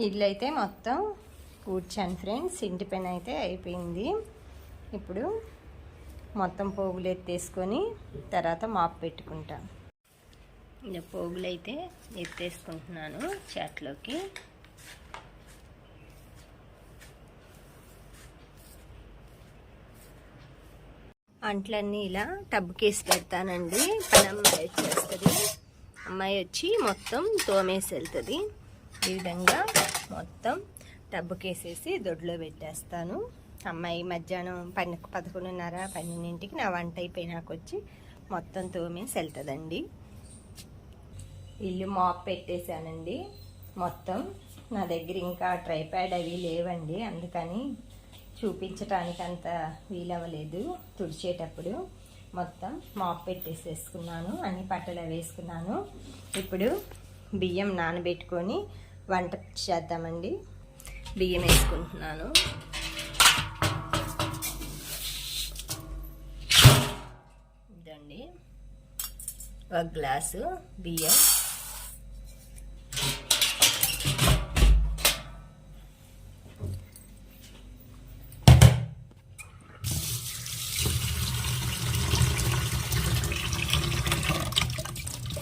ఇల్లు అయితే మొత్తం కూర్చాను ఫ్రెండ్స్. ఇంటి పైన అయితే అయిపోయింది. ఇప్పుడు మొత్తం పోగులు ఎత్తేసుకొని తర్వాత మాపు పెట్టుకుంటాను. ఇలా పోగులు అయితే ఎత్తేసుకుంటున్నాను చాట్లోకి. అంట్లన్నీ ఇలా టబ్బుకేసి పెడతానండి. పని అమ్మాయి వచ్చేస్తుంది. అమ్మాయి వచ్చి మొత్తం తోమేసి వెళ్తుంది. ఈ విధంగా మొత్తం టబ్బుకేసేసి దొడ్లో పెట్టేస్తాను. అమ్మాయి మధ్యాహ్నం 11:30 12ంటికి నా వంట అయిపోయినాక వచ్చి మొత్తం తోమేసి వెళ్తుందండి. ఇల్లు మాప్ పెట్టేశానండి. మొత్తం నా దగ్గర ఇంకా ట్రైప్యాడ్ అవి లేవండి, అందుకని చూపించటానికి అంత వీలవ్వలేదు. తుడిచేటప్పుడు మొత్తం మాప్ పెట్టేసేసుకున్నాను. అన్ని పట్టలు వేసుకున్నాను. ఇప్పుడు బియ్యం నానబెట్టుకొని వంట చేద్దామండి. బియ్యం వేసుకుంటున్నాను. ఇదండి 1 గ్లాసు బియ్యం.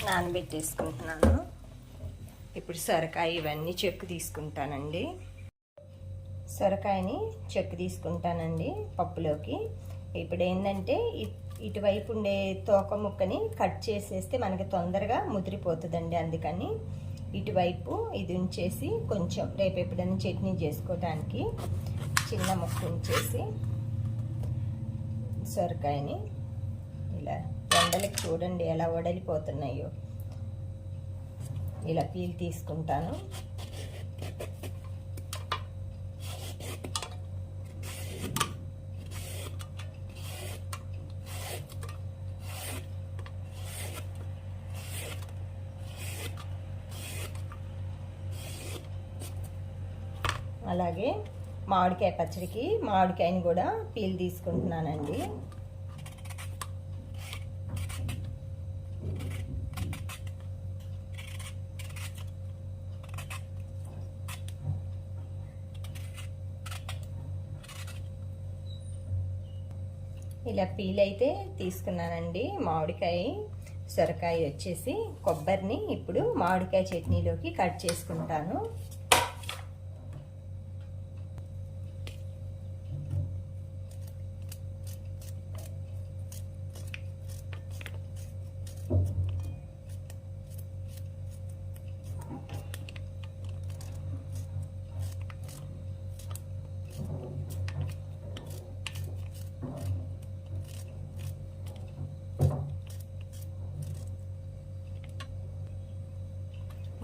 నానబెట్టేసుకుంటున్నాను. ఇప్పుడు సొరకాయ ఇవన్నీ చెక్కు తీసుకుంటానండి. సొరకాయని చెక్కు తీసుకుంటానండి పప్పులోకి. ఇప్పుడు ఏంటంటే ఇటువైపు ఉండే తోక ముక్కని కట్ చేసేస్తే మనకి తొందరగా ముదిరిపోతుందండి. అందుకని ఇటువైపు ఇది ఉంచేసి కొంచెం రేపు ఎప్పుడైనా చట్నీ చేసుకోవడానికి చిన్న ముక్క ఉంచేసి సొరకాయని ఇలా ఎండలకి చూడండి ఎలా వడలిపోతున్నాయో. ఇలా పీల్ తీసుకుంటాను. అలాగే మామిడికాయ పచ్చడికి మామిడికాయని కూడా పీల్ తీసుకుంటున్నానండి. ఇలా పీల్ అయితే తీసుకున్నానండి. మామిడికాయ సొరకాయ వచ్చేసి కొబ్బరిని ఇప్పుడు మామిడికాయ చట్నీలోకి కట్ చేసుకుంటాను.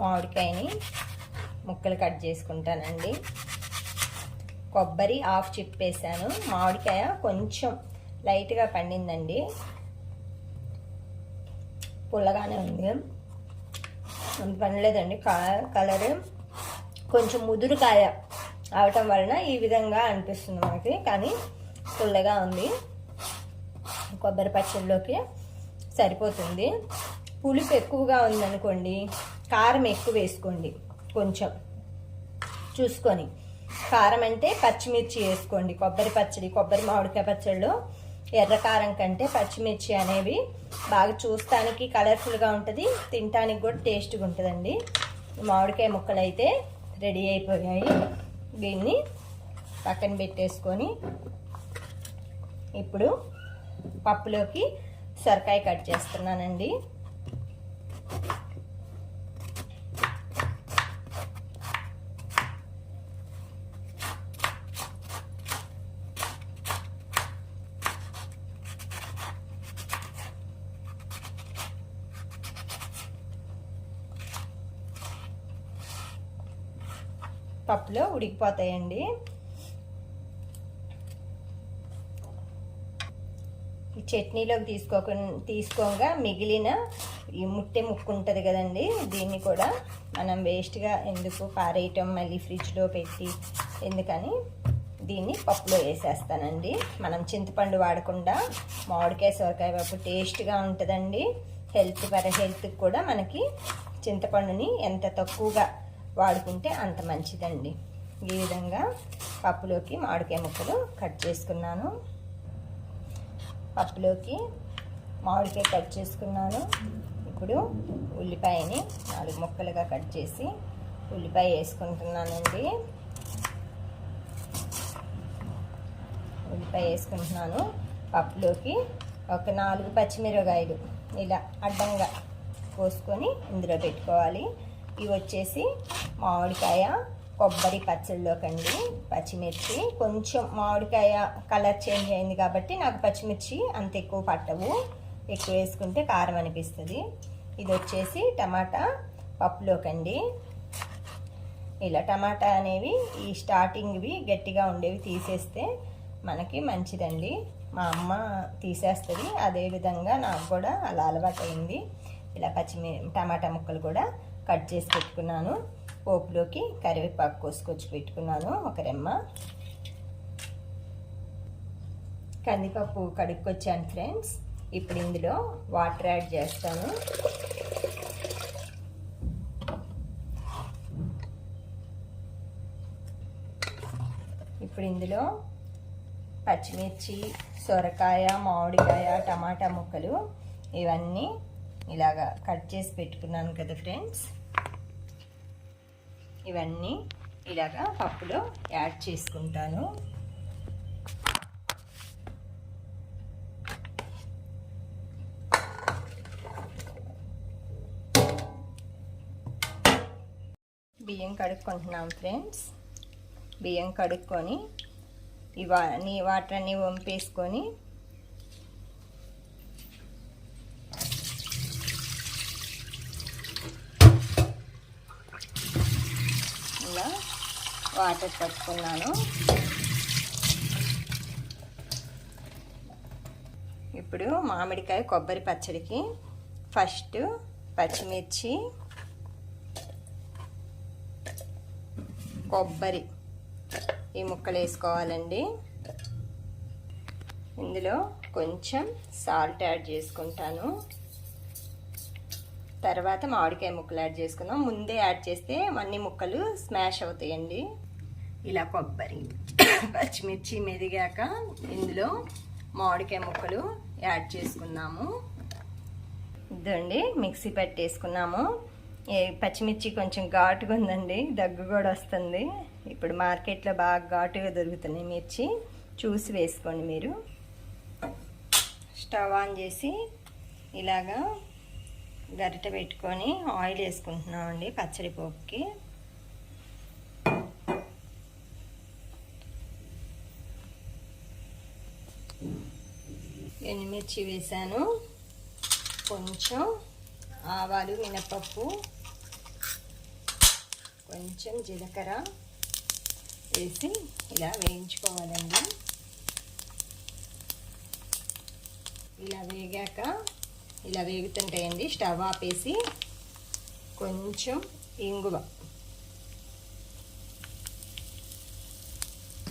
మామిడికాయని ముక్కలు కట్ చేసుకుంటానండి. కొబ్బరి హాఫ్ చిప్పేసాను. మామిడికాయ కొంచెం లైట్గా పండిందండి, పుల్లగానే ఉంది, అంత పనిలేదండి. కలర్ కొంచెం ముదురుకాయ అవటం వలన ఈ విధంగా అనిపిస్తుంది మనకి, కానీ పుల్లగా ఉంది. కొబ్బరి పచ్చడిలోకి సరిపోతుంది. పులుపు ఎక్కువగా ఉందనుకోండి కారం ఎక్కువ వేసుకోండి, కొంచెం చూసుకొని. కారం అంటే పచ్చిమిర్చి వేసుకోండి. కొబ్బరి పచ్చడి, కొబ్బరి మామిడికాయ పచ్చడిలో ఎర్ర కారం కంటే పచ్చిమిర్చి అనేవి బాగా చూస్తానికి కలర్ఫుల్గా ఉంటుంది, తినటానికి కూడా టేస్ట్గా ఉంటుందండి. మామిడికాయ ముక్కలు అయితే రెడీ అయిపోయాయి. దీన్ని పక్కన పెట్టేసుకొని ఇప్పుడు పప్పులోకి సొరకాయ కట్ చేస్తున్నానండి. పప్పులో ఉడికిపోతాయండి. ఈ చట్నీలోకి తీసుకోగా మిగిలిన ఈ ముట్టె ముక్కు ఉంటుంది కదండి, దీన్ని కూడా మనం వేస్ట్గా ఎందుకు పారేయటం, మళ్ళీ ఫ్రిడ్జ్లో పెట్టి ఎందుకని దీన్ని పప్పులో వేసేస్తానండి. మనం చింతపండు వాడకుండా మామిడికాయ సొరకాయ పప్పు టేస్ట్గా ఉంటుందండి. హెల్త్కి కూడా మనకి చింతపండుని ఎంత తక్కువగా వాడుకుంటే అంత మంచిదండి. ఈ విధంగా పప్పులోకి మామిడికాయ ముక్కలు కట్ చేసుకున్నాను. పప్పులోకి మామిడికాయ కట్ చేసుకున్నాను. ఇప్పుడు ఉల్లిపాయని 4 ముక్కలుగా కట్ చేసి ఉల్లిపాయ వేసుకుంటున్నానండి. ఉల్లిపాయ వేసుకుంటున్నాను. పప్పులోకి ఒక 4 పచ్చిమిరపకాయలు ఇలా అడ్డంగా కోసుకొని ఇందులో పెట్టుకోవాలి. ఇవి వచ్చేసి మామిడికాయ కొబ్బరి పచ్చడిలోకండి. పచ్చిమిర్చి కొంచెం మామిడికాయ కలర్ చేంజ్ అయింది కాబట్టి నాకు పచ్చిమిర్చి అంత ఎక్కువ పట్టవు, ఎక్కువ వేసుకుంటే కారం అనిపిస్తుంది. ఇది వచ్చేసి టమాటా పప్పులోకండి. ఇలా టమాటా అనేవి ఈ స్టార్టింగ్వి గట్టిగా ఉండేవి తీసేస్తే మనకి మంచిదండి. మా అమ్మ తీసేస్తుంది, అదేవిధంగా నాకు కూడా అలా అలవాటైంది. ఇలా టమాటా ముక్కలు కూడా కట్ చేసి పెట్టుకున్నాను. పోపులోకి కరివేపాకు కోసుకొచ్చి పెట్టుకున్నాను, ఒక రెమ్మ. కందిపప్పు కడుక్కొచ్చాను ఫ్రెండ్స్. ఇప్పుడు ఇందులో వాటర్ యాడ్ చేస్తాను. ఇప్పుడు ఇందులో పచ్చిమిర్చి, సొరకాయ, మామిడికాయ, టమాటా ముక్కలు ఇవన్నీ ఇలాగా కట్ చేసి పెట్టుకున్నాను కదా ఫ్రెండ్స్. ఇవన్నీ ఇలాగా పప్పులో యాడ్ చేసుకుంటాను. బియ్యం కడుక్కుంటున్నాం ఫ్రెండ్స్. బియ్యం కడుక్కొని ఇవన్నీ వాటర్ అన్నీ వంపేసుకొని ఇలా వాటర్ పట్టుకున్నాను. ఇప్పుడు మామిడికాయ కొబ్బరి పచ్చడికి ఫస్ట్ పచ్చిమిర్చి, కొబ్బరి ఈ ముక్కలు వేసుకోవాలండి. ఇందులో కొంచెం సాల్ట్ యాడ్ చేసుకుంటాను. తర్వాత మామిడికాయ ముక్కలు యాడ్ చేసుకుందాం. ముందే యాడ్ చేస్తే అన్ని ముక్కలు స్మాష్ అవుతాయండి. ఇలా కొబ్బరి పచ్చిమిర్చి మెదిగాక ఇందులో మామిడికాయ ముక్కలు యాడ్ చేసుకున్నాము. ఇదండి మిక్సీ పట్టేసుకున్నాము. పచ్చిమిర్చి కొంచెం ఘాటుగా ఉందండి, దగ్గు కూడా వస్తుంది. ఇప్పుడు మార్కెట్లో బాగా ఘాటుగా దొరుకుతున్నాయి మిర్చి, చూసి వేసుకోండి మీరు. స్టవ్ ఆన్ చేసి ఇలాగా గరిట పెట్టుకొని ఆయిల్ వేసుకుంటున్నామండి పచ్చడి పోపుకి. ఎండుమిర్చి వేసాను, కొంచెం ఆవాలు, మినపప్పు, కొంచెం జీలకర్ర వేసి ఇలా వేయించుకోవాలండి. ఇలా వేగాక ఇలా వేగుతుంటాయండి. స్టవ్ ఆపేసి కొంచెం ఇంగువ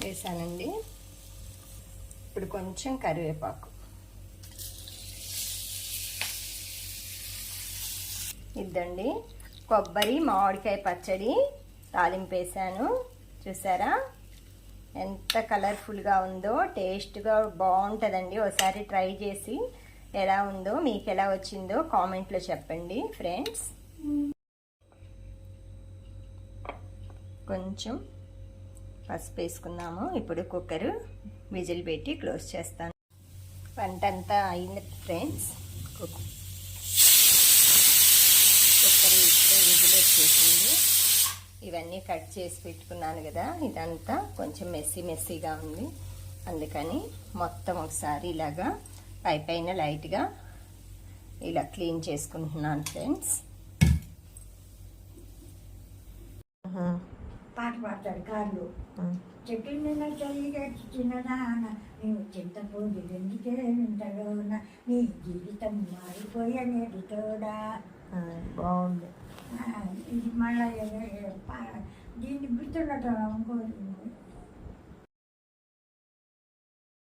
వేసానండి. ఇప్పుడు కొంచెం కరివేపాకు. ఇద్దండి కొబ్బరి మామిడికాయ పచ్చడి తాలింపు వేసాను. చూసారా ఎంత కలర్ఫుల్గా ఉందో, టేస్ట్గా బాగుంటుందండి. ఒకసారి ట్రై చేసి ఎలా ఉందో, మీకు ఎలా వచ్చిందో కామెంట్లో చెప్పండి ఫ్రెండ్స్. కొంచెం పసుపు వేసుకుందాము. ఇప్పుడు కుక్కర్ విజిల్ పెట్టి క్లోజ్ చేస్తాను. వంట అంతా అయింది ఫ్రెండ్స్. కుక్కర్ ఇప్పుడే విజిల్ వచ్చేసింది. ఇవన్నీ కట్ చేసి పెట్టుకున్నాను కదా, ఇదంతా కొంచెం మెస్సీగా ఉంది. అందుకని మొత్తం ఒకసారి ఇలాగా పైన లైట్గా ఇలా క్లీన్ చేసుకుంటున్నాను ఫ్రెండ్స్. పాట పాడతాడు కార్లు. చెట్టు నిన్న చల్లిగా చిన్నదాన నీవు చింతపోదు ఎందుకే వింటలోన నీ జీవితం మారిపోయే నేటితోడా. బాగుంది. ఇది మళ్ళీ దీన్ని గుర్తుండటం ఇంకో